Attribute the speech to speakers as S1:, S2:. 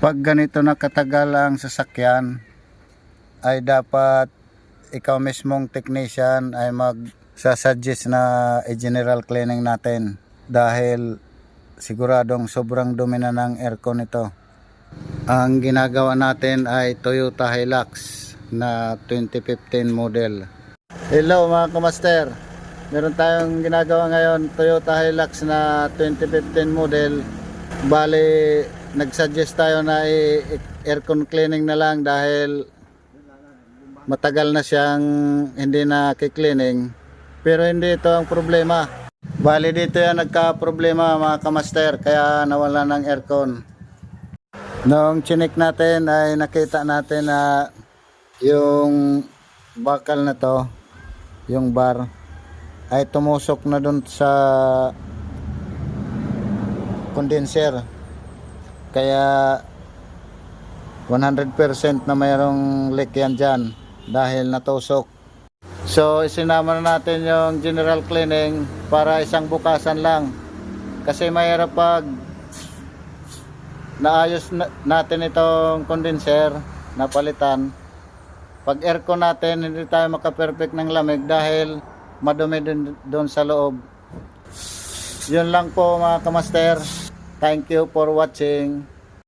S1: Pag ganito na katagal ang sasakyan, ay dapat ikaw mismong technician ay magsasuggest na i-general cleaning natin dahil siguradong sobrang dumi na ng aircon ito. Ang ginagawa natin ay Toyota Hilux na 2015 model. Hello mga kamaster, meron tayong ginagawa ngayon Toyota Hilux na 2015 model. Bali nagsuggest tayo na aircon cleaning na lang dahil matagal na siyang hindi na ki-cleaning, pero hindi ito ang problema. Bali dito yan nagka-problema mga kamaster, kaya nawala ng aircon. Noong chinik natin ay nakita natin na yung bakal na to, yung bar ay tumusok na dun sa condenser, kaya 100% na mayroong leak yan dyan dahil natusok. So isinama na natin yung general cleaning para isang bukasan lang, kasi mahirap pag naayos natin itong condenser, napalitan, pag aircon natin hindi tayo maka-perfect ng lamig dahil madumi din doon sa loob. Yun lang po mga kamaster. Thank you for watching.